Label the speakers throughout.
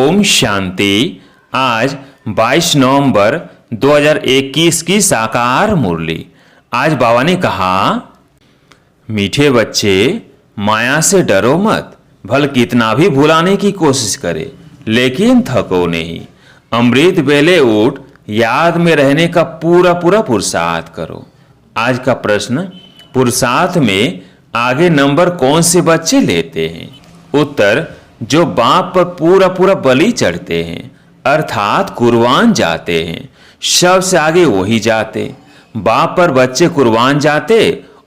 Speaker 1: ओम शांति। आज 22 नवंबर 2021 की साकार मुरली। आज बाबा ने कहा, मीठे बच्चे माया से डरो मत, भल कितना भी भुलाने की कोशिश करे लेकिन थको नहीं। अमृत बेले उठ याद में रहने का पूरा पुरुषार्थ करो। आज का प्रश्न, पुरुषार्थ में आगे नंबर कौन से बच्चे लेते हैं? उत्तर, जो बाप पर पूरा बलि चढ़ते हैं अर्थात कुर्बान जाते हैं। सबसे आगे वही जाते। बाप पर बच्चे कुर्बान जाते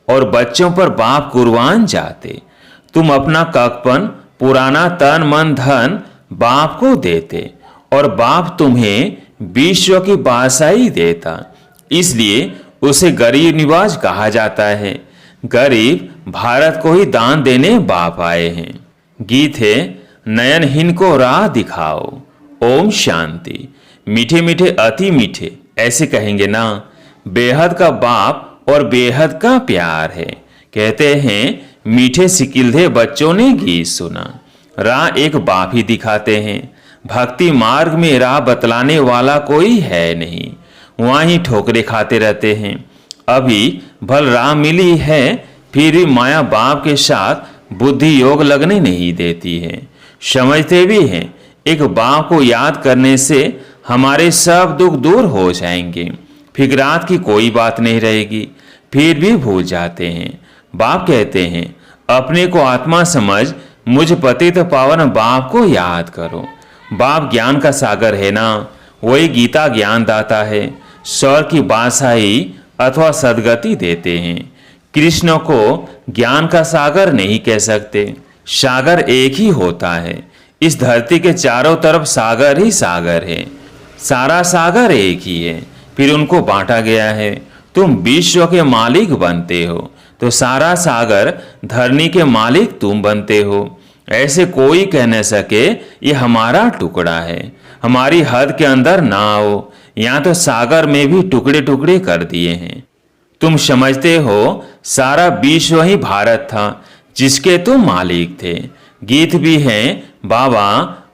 Speaker 1: और बच्चों पर बाप कुर्बान जाते। तुम अपना ककपन, पुराना तन मन धन बाप को देते और बाप तुम्हें विश्व की बादशाही देता। इसलिए उसे गरीब निवाज कहा जाता है। गरीब भारत को ही दान देने बाप आए हैं। गीत है, नयनहीन को राह दिखाओ। ओम शांति। मीठे मीठे अति मीठे ऐसे कहेंगे ना। बेहद का बाप और बेहद का प्यार है। कहते हैं, मीठे सिकिलधे बच्चों ने गीत सुना। राह एक बाप ही दिखाते हैं। भक्ति मार्ग में राह बतलाने वाला कोई है नहीं। वहां ही ठोकरे खाते रहते हैं। अभी भल राह मिली है, फिर भी माया बाप के साथ बुद्धि योग लगने नहीं देती है। समझते भी हैं एक बाप को याद करने से हमारे सब दुख दूर हो जाएंगे, फिक्रात की कोई बात नहीं रहेगी, फिर भी भूल जाते हैं। बाप कहते हैं, अपने को आत्मा समझ मुझ पतित पावन बाप को याद करो। बाप ज्ञान का सागर है ना, वही गीता ज्ञान दाता है। स्वर्ग की बादशाही अथवा सदगति देते हैं। कृष्ण को ज्ञान का सागर नहीं कह सकते। सागर एक ही होता है। इस धरती के चारों तरफ सागर ही सागर है। सारा सागर एक ही है, फिर उनको बांटा गया है। तुम विश्व के मालिक बनते हो तो सारा सागर धरनी के मालिक तुम बनते हो। ऐसे कोई कह न सके ये हमारा टुकड़ा है, हमारी हद के अंदर ना आओ। यहाँ तो सागर में भी टुकड़े टुकड़े कर दिए हैं। तुम समझते हो सारा विश्व ही भारत था जिसके तुम मालिक थे। गीत भी है, बाबा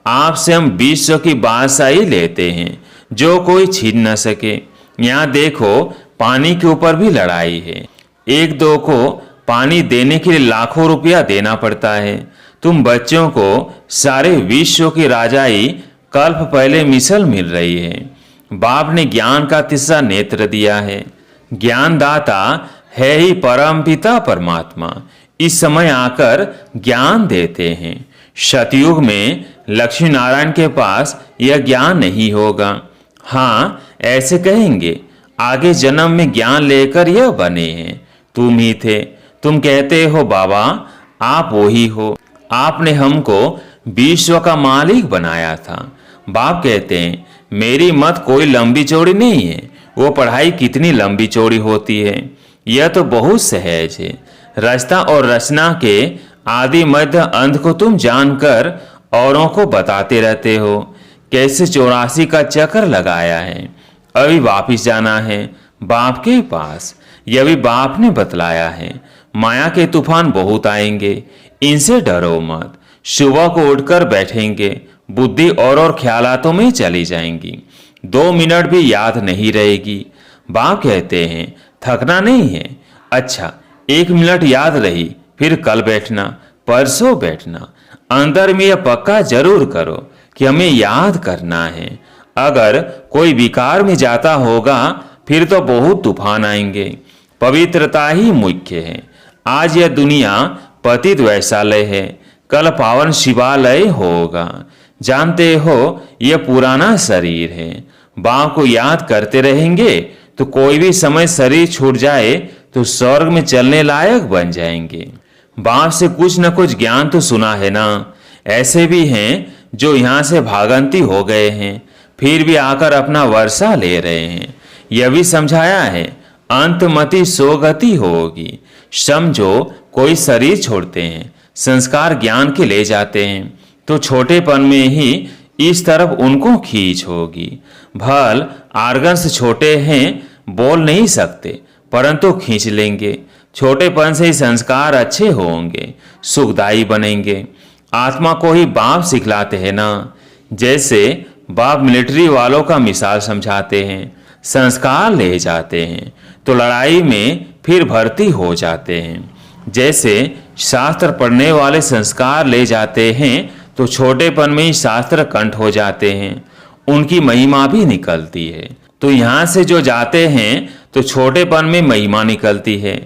Speaker 1: आपसे हम विश्व की बादशाही लेते हैं जो कोई छीन न सके। यहाँ देखो पानी के ऊपर भी लड़ाई है। एक दो को पानी देने के लिए लाखों रुपया देना पड़ता है। तुम बच्चों को सारे विश्व की राजाई कल्प पहले मिसल मिल रही है। बाप ने ज्ञान का तीसरा नेत्र दिया है। ज्ञानदाता है ही परम पिता परमात्मा। इस समय आकर ज्ञान देते हैं। सतयुग में लक्ष्मी नारायण के पास यह ज्ञान नहीं होगा। हाँ, ऐसे कहेंगे, आगे जन्म में ज्ञान लेकर यह बने हैं। तुम ही थे। तुम कहते हो बाबा आप वही हो। आपने हमको विश्व का मालिक बनाया था। बाप कहते हैं, मेरी मत कोई लंबी चौड़ी नहीं है। वो पढ़ाई कितनी लंबी चौड़ी होती है यह तो बहुत सहज है। रचना और रचना के आदि मध्य अंत को तुम जानकर औरों को बताते रहते हो। कैसे 84 का चक्र लगाया है। अभी वापिस जाना है बाप के पास, यह भी बाप ने बतलाया है। माया के तूफान बहुत आएंगे, इनसे डरो मत। सुबह को उठकर बैठेंगे, बुद्धि और ख्यालातों में चली जाएंगी। 2 मिनट भी याद नहीं रहेगी। बाप कहते हैं, थकना नहीं है। अच्छा, 1 मिनट याद रही, फिर कल बैठना, परसों बैठना। अंदर में यह पक्का जरूर करो कि हमें याद करना है। अगर कोई विकार में जाता होगा फिर तो बहुत तूफान आएंगे। पवित्रता ही मुख्य है। आज यह दुनिया पतित वैशालय है, कल पावन शिवालय होगा। जानते हो यह पुराना शरीर है। बाप को याद करते रहेंगे तो कोई भी समय शरीर छूट जाए तो स्वर्ग में चलने लायक बन जाएंगे। बाप से कुछ न कुछ ज्ञान तो सुना है ना। ऐसे भी हैं जो यहाँ से भागंती हो गए हैं, फिर भी आकर अपना वर्षा ले रहे हैं। यह भी समझाया है, अंतमति सोगति होगी। समझो कोई शरीर छोड़ते हैं, संस्कार ज्ञान के ले जाते हैं तो छोटेपन में ही इस तरफ उनको खींच होगी। भल आर्गन से छोटे हैं, बोल नहीं सकते परंतु खींच लेंगे। छोटेपन से ही संस्कार अच्छे होंगे, सुखदायी बनेंगे। आत्मा को ही बाप सिखलाते हैं ना। जैसे बाप मिलिट्री वालों का मिसाल समझाते हैं, संस्कार ले जाते हैं तो लड़ाई में फिर भर्ती हो जाते हैं। जैसे शास्त्र पढ़ने वाले संस्कार ले जाते हैं तो छोटेपन में ही शास्त्र कंठ हो जाते हैं, उनकी महिमा भी निकलती है। तो यहाँ से जो जाते हैं तो छोटेपन में महिमा निकलती है,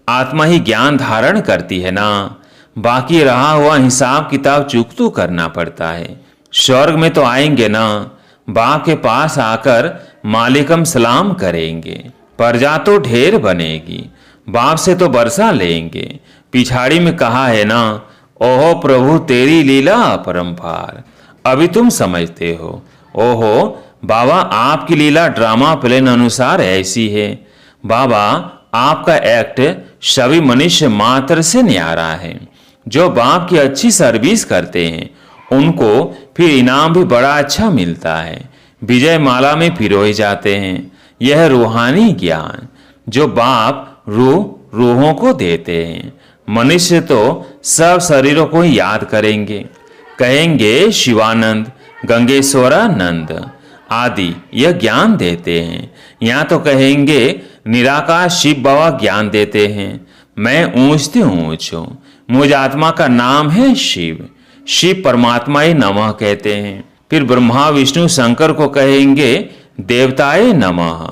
Speaker 1: आत्मा ही ज्ञान धारण करती है ना। बाकी रहा हुआ हिसाब किताब चुकतू करना पड़ता है। स्वर्ग में तो आएंगे ना, बाप के पास आकर मालिकम सलाम करेंगे, प्रजा तो ढेर बनेगी, बाप से तो बरसा लेंगे। पिछाड़ी में कहा है ना, ओहो प्रभु तेरी लीला अपरंपार। अभी तुम समझते हो, ओहो बाबा आपकी लीला ड्रामा प्लेन अनुसार ऐसी है। बाबा आपका एक्ट सभी मनुष्य मात्र से न्यारा है। जो बाप की अच्छी सर्विस करते हैं उनको फिर इनाम भी बड़ा अच्छा मिलता है, विजय माला में पिरोए जाते हैं। यह रूहानी ज्ञान जो बाप रूहों को देते हैं। मनुष्य तो सब शरीरों को ही याद करेंगे, कहेंगे शिवानंद, गंगेश्वरानंद आदि यह ज्ञान देते हैं। यहाँ तो कहेंगे निराकार शिव बाबा ज्ञान देते हैं। मैं ऊंच से ऊंच हूँ, मुझ आत्मा का नाम है शिव, शिव परमात्मा ही नमः कहते हैं। फिर ब्रह्मा विष्णु शंकर को कहेंगे देवताए नमः।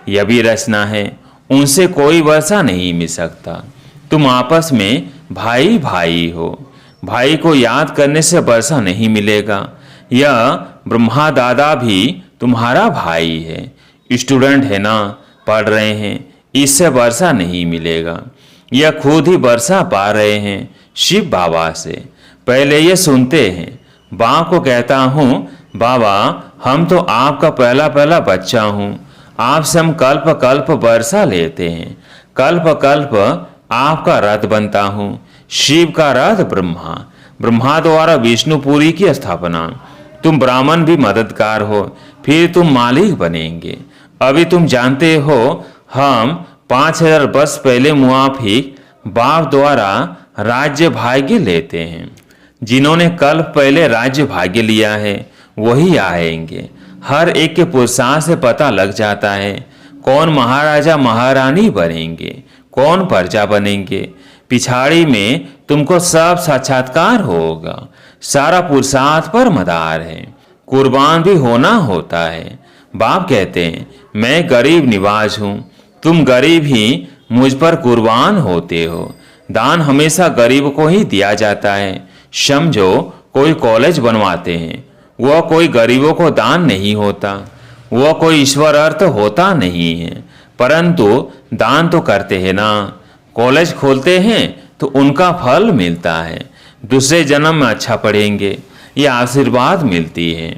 Speaker 1: यह भी रचना है, उनसे कोई वर्षा नहीं मिल सकता। तुम आपस में भाई भाई हो, भाई को याद करने से वर्षा नहीं मिलेगा। यह ब्रह्मा दादा भी तुम्हारा भाई है, स्टूडेंट है ना, पढ़ रहे हैं, इससे वर्षा नहीं मिलेगा। यह खुद ही वर्षा पा रहे हैं शिव बाबा से। पहले ये सुनते हैं, बाप को कहता हूँ बाबा हम तो आपका पहला बच्चा हूँ, आपसे हम कल्प कल्प वर्षा लेते हैं, कल्प कल्प आपका रथ बनता हूँ। शिव का रथ ब्रह्मा, ब्रह्मा द्वारा विष्णुपुरी की स्थापना। तुम ब्राह्मण भी मददगार हो, फिर तुम मालिक बनेंगे। अभी तुम जानते हो हम 5000 वर्ष पहले मुआफिक बाप द्वारा राज्य भाग्य लेते हैं। जिन्होंने कल पहले राज्य भाग्य लिया है वही आएंगे। हर एक के पुरुषार्थ से पता लग जाता है कौन महाराजा महारानी बनेंगे, कौन प्रजा बनेंगे। पिछाड़ी में तुमको सब साक्षात्कार होगा। सारा पुरुषार्थ पर मदार है, कुर्बान भी होना होता है। बाप कहते हैं मैं गरीब निवाज हूँ, तुम गरीब ही मुझ पर कुर्बान होते हो। दान हमेशा गरीब को ही दिया जाता है। समझो कोई कॉलेज बनवाते हैं, वह कोई गरीबों को दान नहीं होता, वह कोई ईश्वर अर्थ होता नहीं है, परंतु दान तो करते हैं ना। कॉलेज खोलते हैं तो उनका फल मिलता है, दूसरे जन्म में अच्छा पढ़ेंगे, ये आशीर्वाद मिलती है।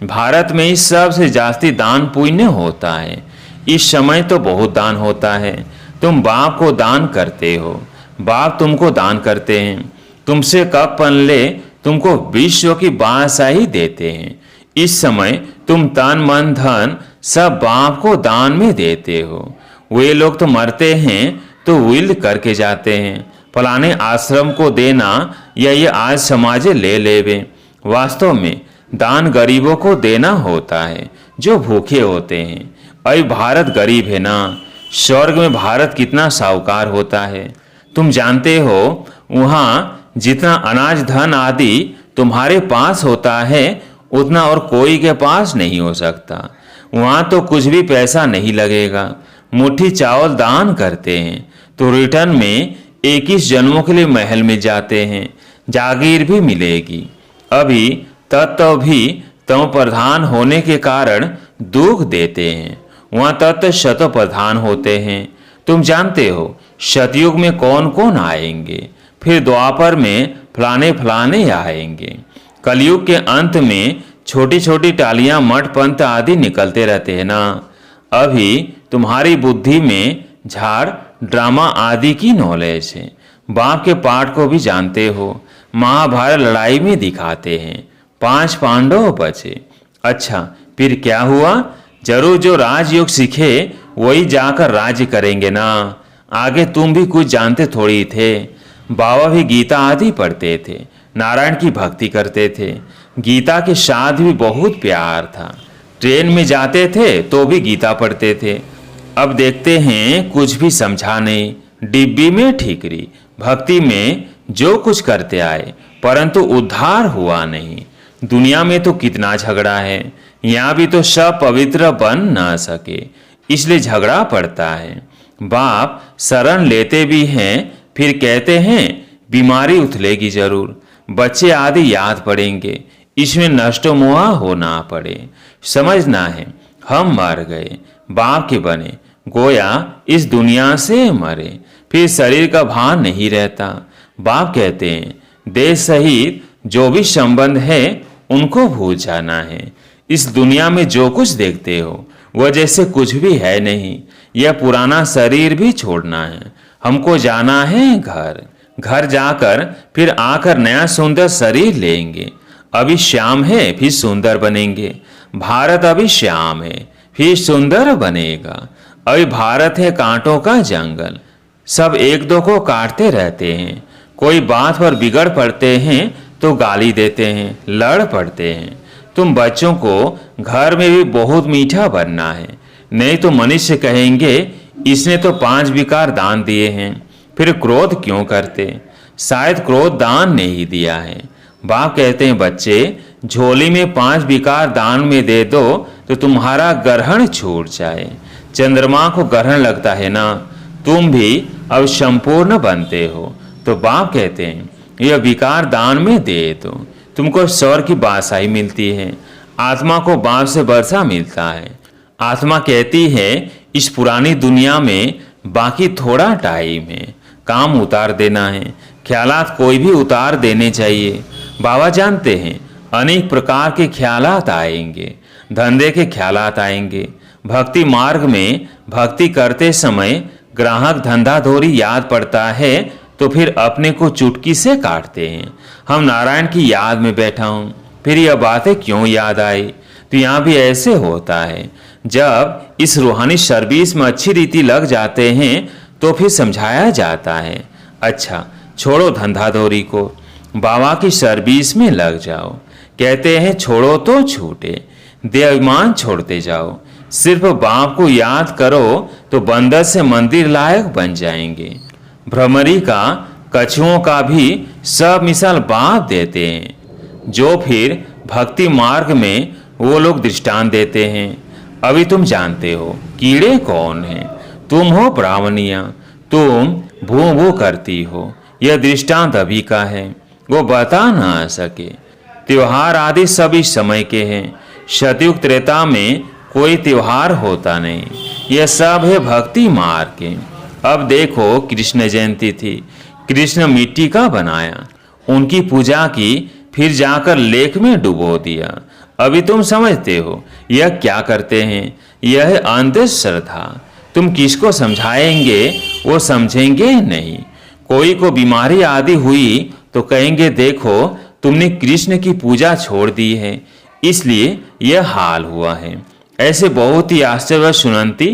Speaker 1: भारत में इस सबसे जास्ती दान पुण्य होता है। इस समय तो बहुत दान होता है। तुम बाप को दान करते हो, बाप तुमको दान करते हैं। तुमसे कब पनले तुमको विश्व की बादशाही देते हैं। इस समय तुम तन मन धन सब बाप को दान में देते हो। वे लोग तो मरते हैं तो विल करके जाते हैं, फलाने आश्रम को देना या ये आज समाजे ले लेवे। वास्तव में दान गरीबों को देना होता है जो भूखे होते हैं। अभी भारत गरीब है ना, स्वर्ग में भारत कितना साहूकार होता है। तुम जानते हो वहाँ जितना अनाज धन आदि तुम्हारे पास होता है उतना और कोई के पास नहीं हो सकता। वहाँ तो कुछ भी पैसा नहीं लगेगा। मुट्ठी चावल दान करते हैं तो रिटर्न में 21 जन्मों के लिए महल मिल जाते हैं, जागीर भी मिलेगी। अभी तत्व भी तव प्रधान होने के कारण दुख देते हैं, वहाँ तत्व शत प्रधान होते हैं। तुम जानते हो सतयुग में कौन कौन आएंगे, फिर द्वापर में फलाने फलाने आएंगे। कलयुग के अंत में छोटी छोटी टालियां मठ पंथ आदि निकलते रहते हैं ना। अभी तुम्हारी बुद्धि में झाड़ ड्रामा आदि की नॉलेज है। बाप के पाठ को भी जानते हो, महाभारत लड़ाई में दिखाते हैं 5 पांडव बचे। अच्छा फिर क्या हुआ? जरूर जो राजयोग सीखे वही जाकर राज्य करेंगे ना। आगे तुम भी कुछ जानते थोड़ी थे। बाबा भी गीता आदि पढ़ते थे, नारायण की भक्ति करते थे। गीता के साथ भी बहुत प्यार था। ट्रेन में जाते थे तो भी गीता पढ़ते थे। अब देखते हैं कुछ भी समझा नहीं। डिब्बी में ठीकरी, भक्ति में जो कुछ करते आए परंतु उद्धार हुआ नहीं। दुनिया में तो कितना झगड़ा है, यहाँ भी तो सब पवित्र बन ना सके, इसलिए झगड़ा पड़ता है। बाप शरण लेते भी हैं, फिर कहते हैं बीमारी उथलेगी जरूर। बच्चे आदि याद पड़ेंगे, इसमें नष्ट मोहा होना पड़े। समझना है हम मर गए, बाप के बने, गोया इस दुनिया से मरे, फिर शरीर का भान नहीं रहता। बाप कहते हैं देह सहित जो भी संबंध है उनको भूल जाना है। इस दुनिया में जो कुछ देखते हो वह जैसे कुछ भी है नहीं। यह पुराना शरीर भी छोड़ना है, हमको जाना है घर। घर जाकर फिर आकर नया सुंदर शरीर लेंगे। अभी श्याम है फिर सुंदर बनेंगे। भारत अभी श्याम है फिर सुंदर बनेगा। अभी भारत है कांटों का जंगल, सब एक दो को काटते रहते हैं। कोई बात पर बिगड़ पड़ते हैं तो गाली देते हैं, लड़ पड़ते हैं। तुम बच्चों को घर में भी बहुत मीठा बनना है, नहीं तो मनुष्य कहेंगे इसने तो 5 विकार दान दिए हैं, फिर क्रोध क्यों करते। शायद क्रोध दान नहीं दिया है। बाप कहते हैं बच्चे झोली में 5 विकार दान में दे दो तो तुम्हारा ग्रहण छूट जाए। चंद्रमा को ग्रहण लगता है ना, तुम भी अब संपूर्ण बनते हो। तो बाप कहते हैं यह विकार दान में दे दो, तुमको स्वर की बादशाही मिलती है। आत्मा को बाप से वर्षा मिलता है। आत्मा कहती है इस पुरानी दुनिया में बाकी थोड़ा टाइम है, काम उतार देना है। ख्यालात कोई भी उतार देने चाहिए। बाबा जानते हैं अनेक प्रकार के ख्यालात आएंगे, धंधे के ख्यालात आएंगे। भक्ति मार्ग में भक्ति करते समय ग्राहक धंधाधोरी याद पड़ता है तो फिर अपने को चुटकी से काटते हैं। हम नारायण की याद में बैठा हूँ, फिर यह बातें क्यों याद आई। तो यहाँ भी ऐसे होता है, जब इस रूहानी सर्विस में अच्छी रीति लग जाते हैं तो फिर समझाया जाता है अच्छा छोड़ो धंधाधोरी को, बाबा की सर्विस में लग जाओ। कहते हैं छोड़ो तो छूटे, देवाभिमान छोड़ते जाओ। सिर्फ बाप को याद करो तो बंदर से मंदिर लायक बन जाएंगे। भ्रमरी का, कछुओं का भी सब मिसाल बाप देते हैं, जो फिर भक्ति मार्ग में वो लोग दृष्टांत देते हैं। अभी तुम जानते हो कीड़े कौन हैं, तुम हो ब्राह्मणिया, तुम भू भू करती हो। यह दृष्टांत अभी का है, वो बता ना सके। त्योहार आदि सभी समय के हैं। सतयुग त्रेता में कोई त्योहार होता नहीं, यह सब है भक्ति मार्ग के। अब देखो कृष्ण जयंती थी, कृष्ण मिट्टी का बनाया, उनकी पूजा की, फिर जाकर लेक में डुबो दिया। अभी तुम समझते हो यह क्या करते हैं, यह है अंधश्रद्धा। तुम किसको समझाएंगे वो समझेंगे नहीं। कोई को बीमारी आदि हुई तो कहेंगे देखो तुमने कृष्ण की पूजा छोड़ दी है, इसलिए यह हाल हुआ है। ऐसे बहुत ही आश्चर्य सुनंती,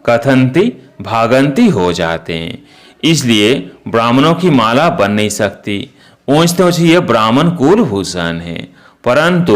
Speaker 1: कथनती, भागंती हो जाते हैं। इसलिए ब्राह्मणों की माला बन नहीं सकती। ऊंच तो यह ब्राह्मण कुलभूषण है, परंतु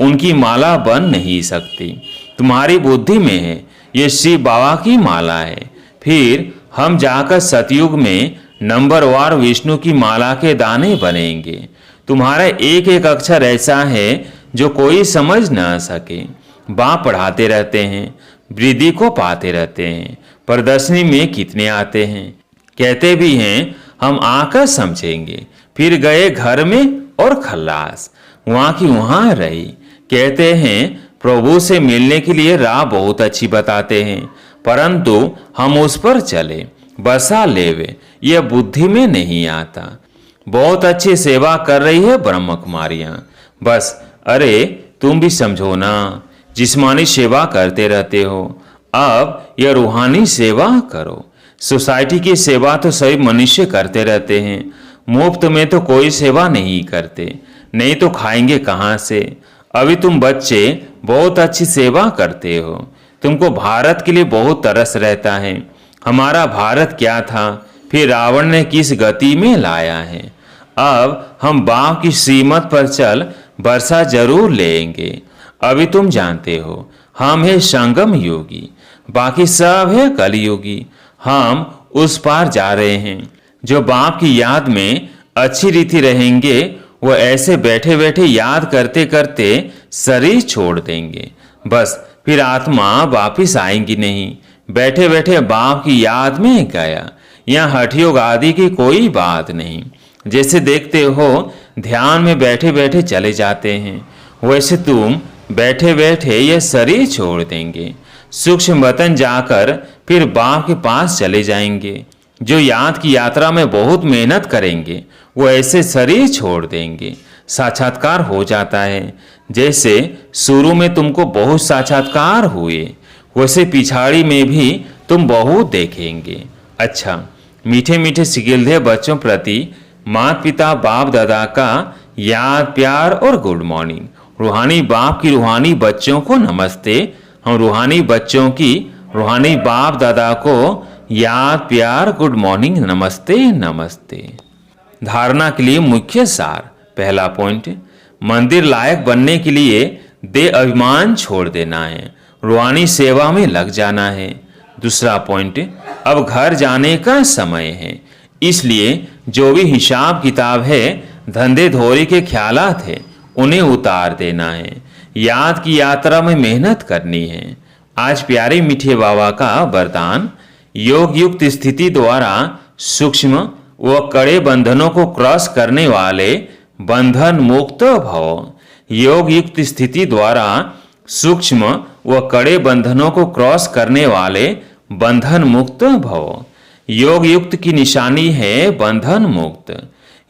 Speaker 1: उनकी माला बन नहीं सकती। तुम्हारी बुद्धि में है ये शिव बाबा की माला है। फिर हम जाकर सतयुग में नंबरवार विष्णु की माला के दाने बनेंगे। तुम्हारा एक एक अक्षर ऐसा है जो कोई समझ न सके। बाप पढ़ाते रहते हैं, वृद्धि को पाते रहते हैं। प्रदर्शनी में कितने आते हैं, कहते भी हैं हम आकर समझेंगे। फिर गए घर में और खल्लास, वहाँ की वहाँ रही। कहते हैं प्रभु से मिलने के लिए राह बहुत अच्छी बताते हैं, परंतु हम उस पर चले, बसा लेवे, यह बुद्धि में नहीं आता। बहुत अच्छी सेवा कर रही है ब्रह्म कुमारियाँ, बस अरे तुम भी समझो ना, जिस्मानी सेवा करते रहते हो, अब यह रूहानी सेवा करो। सोसाइटी की सेवा तो सभी मनुष्य करते रहते हैं, मुफ्त में तो कोई सेवा नहीं करते, नहीं तो खाएंगे कहाँ से। अभी तुम बच्चे बहुत अच्छी सेवा करते हो, तुमको भारत के लिए बहुत तरस रहता है। हमारा भारत क्या था, फिर रावण ने किस गति में लाया है। अब हम बाप की श्रीमत पर चल वर्षा जरूर लेंगे। अभी तुम जानते हो हम है संगम योगी, बाकी सब है कलयुगी। हम उस पार जा रहे हैं। जो बाप की याद में अच्छी रीति रहेंगे वो ऐसे बैठे बैठे याद करते करते शरीर छोड़ देंगे। बस फिर आत्मा वापिस आएंगी नहीं। बैठे बैठे बाप की याद में गया। यहाँ हठ योग आदि की कोई बात नहीं। जैसे देखते हो ध्यान में बैठे बैठे चले जाते हैं, वैसे तुम बैठे बैठे यह शरीर छोड़ देंगे। सूक्ष्म वतन जाकर फिर बाप के पास चले जाएंगे। जो याद की यात्रा में बहुत मेहनत करेंगे वो ऐसे शरीर छोड़ देंगे। साक्षात्कार हो जाता है। जैसे शुरू में तुमको बहुत साक्षात्कार हुए, वैसे पिछाड़ी में भी तुम बहुत देखेंगे। अच्छा, मीठे मीठे सिगिलधे बच्चों प्रति माता पिता बाप दादा का याद प्यार और गुड मॉर्निंग। रूहानी बाप की रूहानी बच्चों को नमस्ते। हम रूहानी बच्चों की रूहानी बाप दादा को याद प्यार गुड मॉर्निंग नमस्ते नमस्ते। धारणा के लिए मुख्य सार। पहला पॉइंट, मंदिर लायक बनने के लिए देह अभिमान छोड़ देना है, रूहानी सेवा में लग जाना है। दूसरा पॉइंट, अब घर जाने का समय है, इसलिए जो भी हिसाब किताब है धंधे धोरी के ख्यालात है उन्हें उतार देना है। याद की यात्रा में मेहनत करनी है। आज प्यारे मीठे बाबा का वरदान, योग युक्त स्थिति द्वारा सूक्ष्म व कड़े बंधनों को क्रॉस करने वाले बंधन मुक्त भव। योग युक्त स्थिति द्वारा सूक्ष्म व कड़े बंधनों को क्रॉस करने वाले बंधन मुक्त भव। योग युक्त की निशानी है बंधन मुक्त।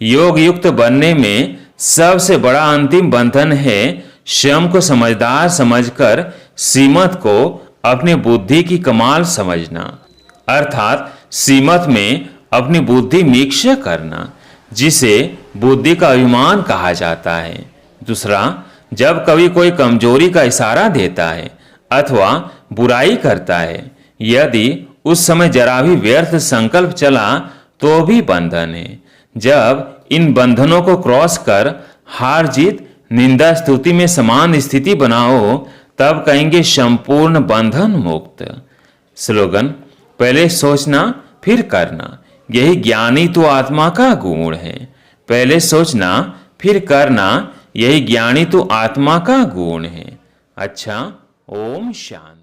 Speaker 1: योग युक्त बनने में सबसे बड़ा अंतिम बंधन है स्वयं को समझदार समझकर सीमत को अपनी बुद्धि की कमाल समझना, अर्थात सीमत में अपनी बुद्धि मिक्स करना, जिसे बुद्धि का अभिमान कहा जाता है। दूसरा, जब कभी कोई कमजोरी का इशारा देता है अथवा बुराई करता है, यदि उस समय जरा भी व्यर्थ संकल्प चला तो भी बंधन है। जब इन बंधनों को क्रॉस कर हार जीत निंदा स्तुति में समान स्थिति बनाओ तब कहेंगे संपूर्ण बंधन मुक्त। स्लोगन, पहले सोचना फिर करना, यही ज्ञानी तो आत्मा का गुण है। पहले सोचना फिर करना, यही ज्ञानी तो आत्मा का गुण है। अच्छा, ओम शांति।